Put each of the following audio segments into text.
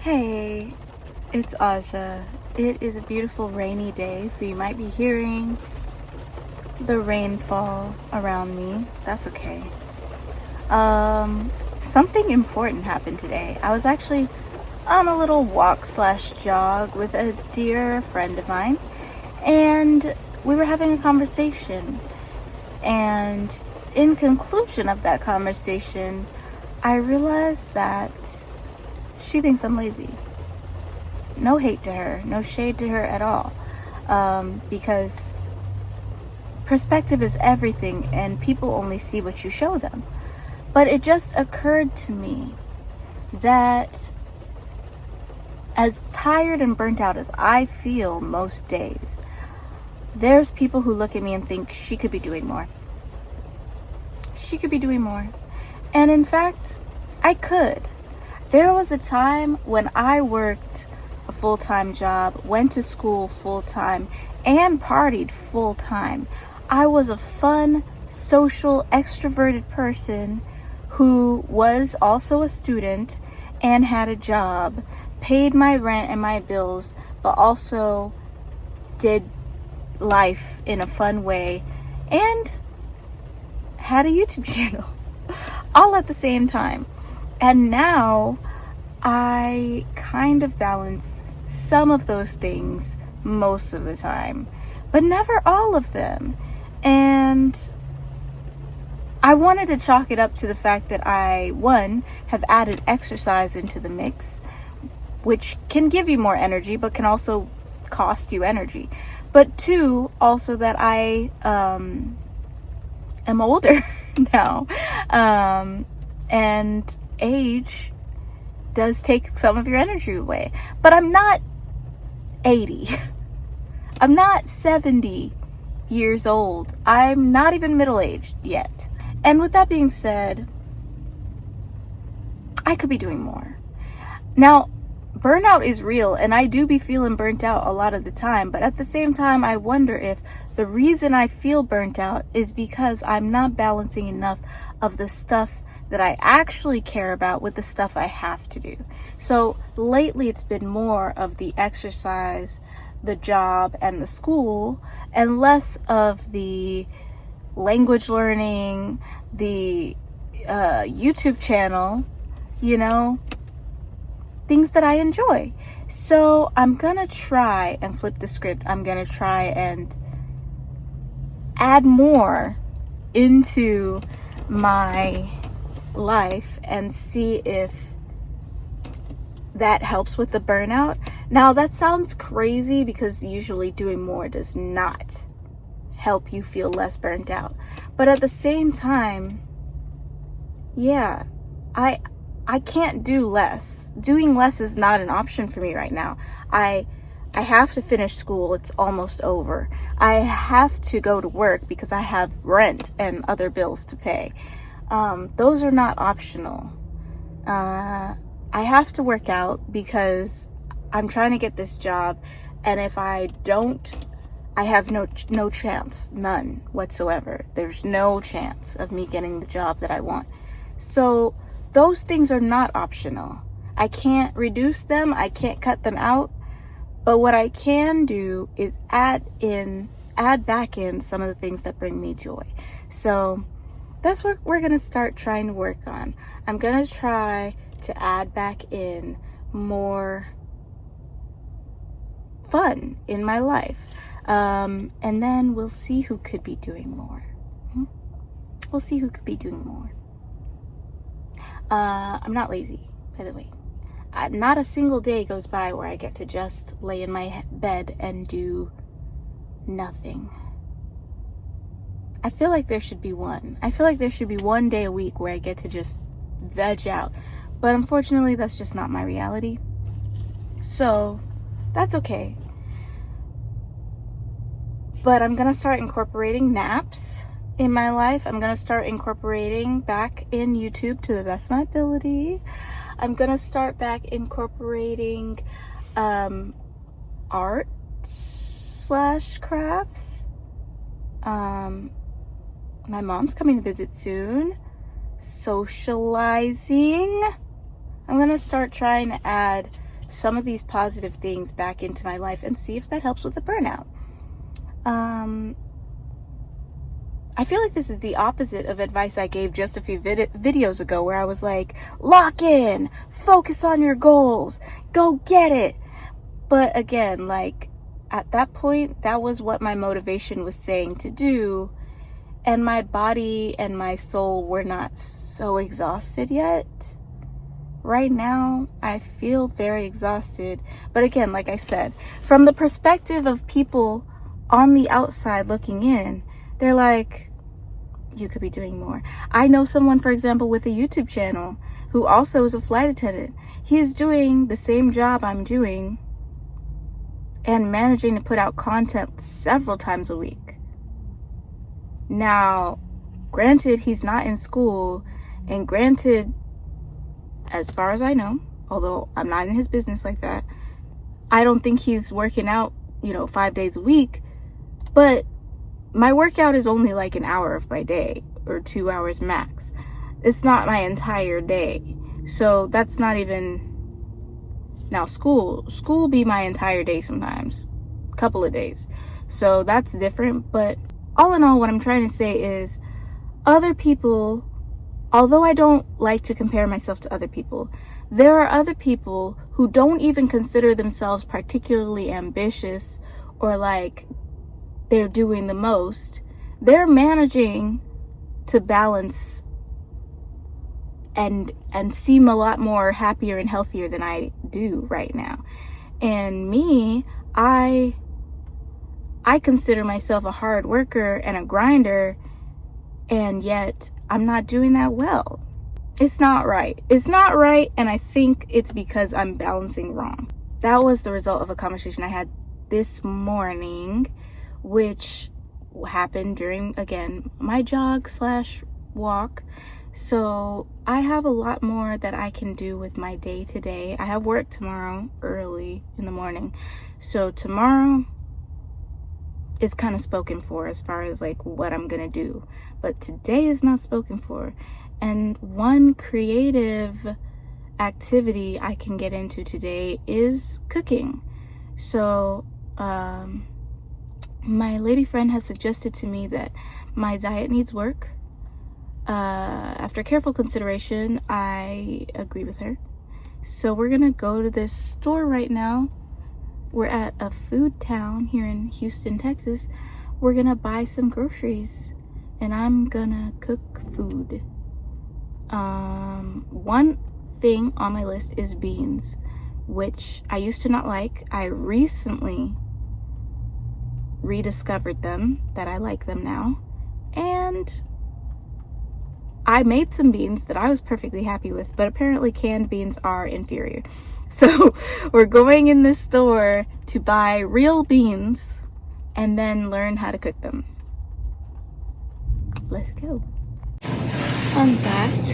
Hey, it's Aja. It is a beautiful rainy day, so you might be hearing the rainfall around me. That's okay. Something important happened today. I was actually on a little walk slash jog with a dear friend of mine, and we were having a conversation. And in conclusion of that conversation, I realized that she thinks I'm lazy. No hate to her, no shade to her at all, because perspective is everything and people only see what you show them. But it just occurred to me that as tired and burnt out as I feel most days, there's people who look at me and think she could be doing more. She could be doing more. And in fact, I could. There was a time when I worked a full-time job, went to school full-time, and partied full-time. I was a fun, social, extroverted person who was also a student and had a job, paid my rent and my bills, but also did life in a fun way and had a YouTube channel all at the same time. And now I kind of balance some of those things most of the time, but never all of them. And I wanted to chalk it up to the fact that I, one, have added exercise into the mix, which can give you more energy, but can also cost you energy. But two, also that I am older now, and age does take some of your energy away. But I'm not 80. I'm not 70 years old. I'm not even middle-aged yet. And with that being said, I could be doing more. Now, burnout is real, and I do be feeling burnt out a lot of the time, but at the same time, I wonder if the reason I feel burnt out is because I'm not balancing enough of the stuff that I actually care about with the stuff I have to do. So lately, it's been more of the exercise, the job, and the school, and less of the language learning, the YouTube channel, things that I enjoy. So I'm gonna try and flip the script. I'm gonna try and add more into my life and see if that helps with the burnout. Now that sounds crazy because usually doing more does not help you feel less burnt out. But at the same time, yeah, I can't do less. Doing less is not an option for me right now. I have to finish school. It's almost over. I have to go to work because I have rent and other bills to pay. Those are not optional. I have to work out because I'm trying to get this job, and if I don't, I have no chance, none whatsoever. There's no chance of me getting the job that I want. So those things are not optional. I can't reduce them. I can't cut them out. But what I can do is add back in some of the things that bring me joy. So that's what we're going to start trying to work on. I'm going to try to add back in more fun in my life. And then we'll see who could be doing more. We'll see who could be doing more. I'm not lazy, by the way. Not a single day goes by where I get to just lay in my bed and do nothing. I feel like there should be one. I feel like there should be one day a week where I get to just veg out. But unfortunately, that's just not my reality. So, that's okay. But I'm gonna start incorporating naps in my life. I'm gonna start incorporating back in YouTube to the best of my ability. I'm gonna start back incorporating art slash crafts. My mom's coming to visit soon. Socializing. I'm gonna start trying to add some of these positive things back into my life and see if that helps with the burnout. I feel like this is the opposite of advice I gave just a few videos ago, where I was like, lock in, focus on your goals, go get it. But again, like, at that point, that was what my motivation was saying to do, and my body and my soul were not so exhausted yet. Right now, I feel very exhausted. But again, like I said, from the perspective of people on the outside looking in, they're like, you could be doing more. I know someone, for example, with a YouTube channel who also is a flight attendant. He is doing the same job I'm doing and managing to put out content several times a week. Now, granted, he's not in school, and granted, as far as I know, although I'm not in his business like that, I don't think he's working out, 5 days a week, but my workout is only like an hour of my day, or 2 hours max. It's not my entire day. So that's not even... Now school be my entire day sometimes, a couple of days. So that's different. But all in all, what I'm trying to say is, other people, although I don't like to compare myself to other people, there are other people who don't even consider themselves particularly ambitious or like they're doing the most. They're managing to balance and seem a lot more happier and healthier than I do right now. And me, I consider myself a hard worker and a grinder, and yet I'm not doing that well. It's not right. It's not right, and I think it's because I'm balancing wrong. That was the result of a conversation I had this morning, which happened during, again, my jog/walk. So I have a lot more that I can do with my day today. I have work tomorrow early in the morning. So tomorrow is kind of spoken for as far as like what I'm gonna do. But today is not spoken for. And one creative activity I can get into today is cooking. So my lady friend has suggested to me that my diet needs work. After careful consideration, I agree with her. So we're gonna go to this store right now. We're at a food town here in Houston, Texas. We're gonna buy some groceries and I'm gonna cook food. One thing on my list is beans, which I used to not like. I recently rediscovered them, that I like them now, and I made some beans that I was perfectly happy with, but apparently canned beans are inferior. So we're going in this store to buy real beans and then learn how to cook them. Let's go. Fun fact,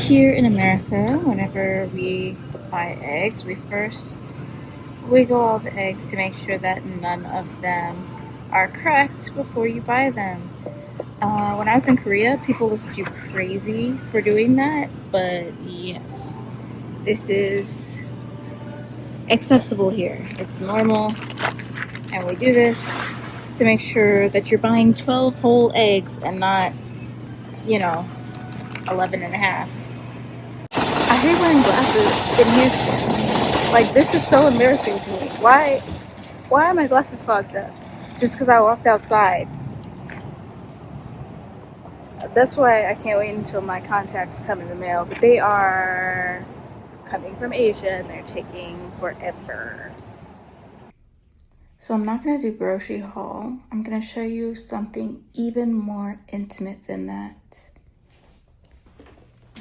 here in America, whenever we buy eggs, we first wiggle all the eggs to make sure that none of them are cracked before you buy them. When I was in Korea, people looked at you crazy for doing that, but yes, this is acceptable here. It's normal, and we do this to make sure that you're buying 12 whole eggs and not, 11 and a half. I hate wearing glasses in Houston. Like, this is so embarrassing to me. Why are my glasses fogged up? Just because I walked outside. That's why I can't wait until my contacts come in the mail. But they are coming from Asia and they're taking forever. So I'm not going to do grocery haul. I'm going to show you something even more intimate than that.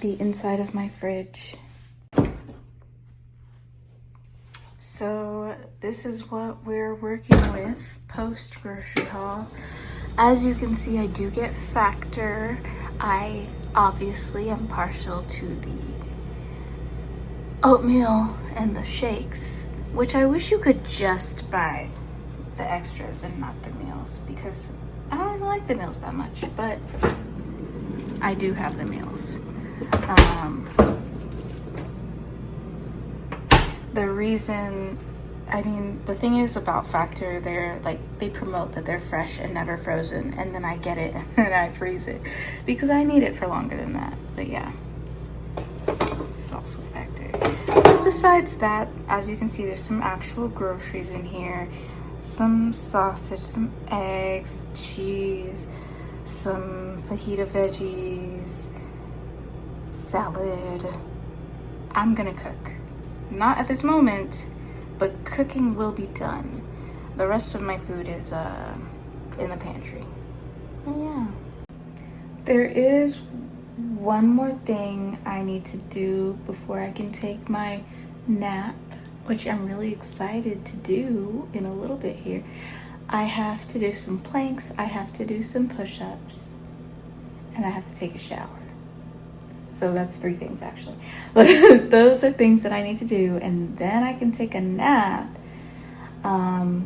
The inside of my fridge. So this is what we're working with post grocery haul. As you can see, I do get Factor. I obviously am partial to the oatmeal and the shakes, which I wish you could just buy the extras and not the meals, because I don't even like the meals that much, but I do have the the reason, I mean, the thing is about Factor, they're like, they promote that they're fresh and never frozen, and then I get it and then I freeze it because I need it for longer than that. But yeah, it's also Factor. But besides that, as you can see, there's some actual groceries in here. Some sausage, some eggs, cheese, some fajita veggies, salad. I'm gonna cook. Not at this moment, but cooking will be done. The rest of my food is in the pantry. Yeah. There is one more thing I need to do before I can take my nap, which I'm really excited to do in a little bit here. I have to do some planks, I have to do some push-ups, and I have to take a shower. So that's 3 things actually. But those are things that I need to do, and then I can take a nap,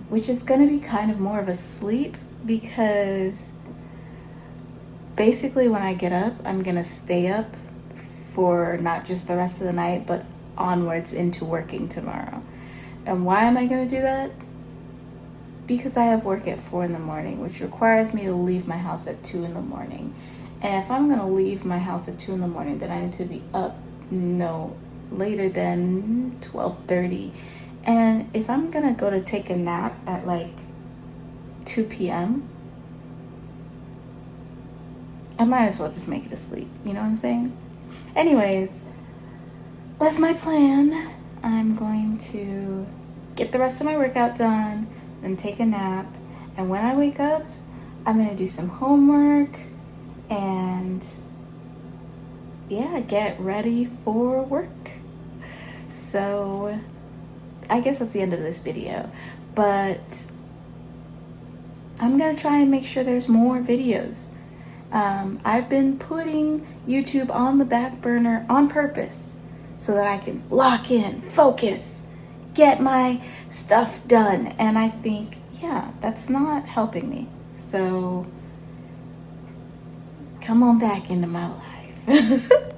which is gonna be kind of more of a sleep, because basically when I get up, I'm gonna stay up for not just the rest of the night, but onwards into working tomorrow. And why am I gonna do that? Because I have work at 4 in the morning, which requires me to leave my house at 2 in the morning. And if I'm gonna leave my house at 2 in the morning, then I need to be up no later than 12:30. And if I'm gonna go to take a nap at like 2 p.m., I might as well just make it a sleep. You know what I'm saying? Anyways, that's my plan. I'm going to get the rest of my workout done, then take a nap. And when I wake up, I'm gonna do some homework and yeah, get ready for work. So I guess that's the end of this video, but I'm gonna try and make sure there's more videos. I've been putting YouTube on the back burner on purpose so that I can lock in, focus, get my stuff done. And I think, yeah, that's not helping me. So come on back into my life.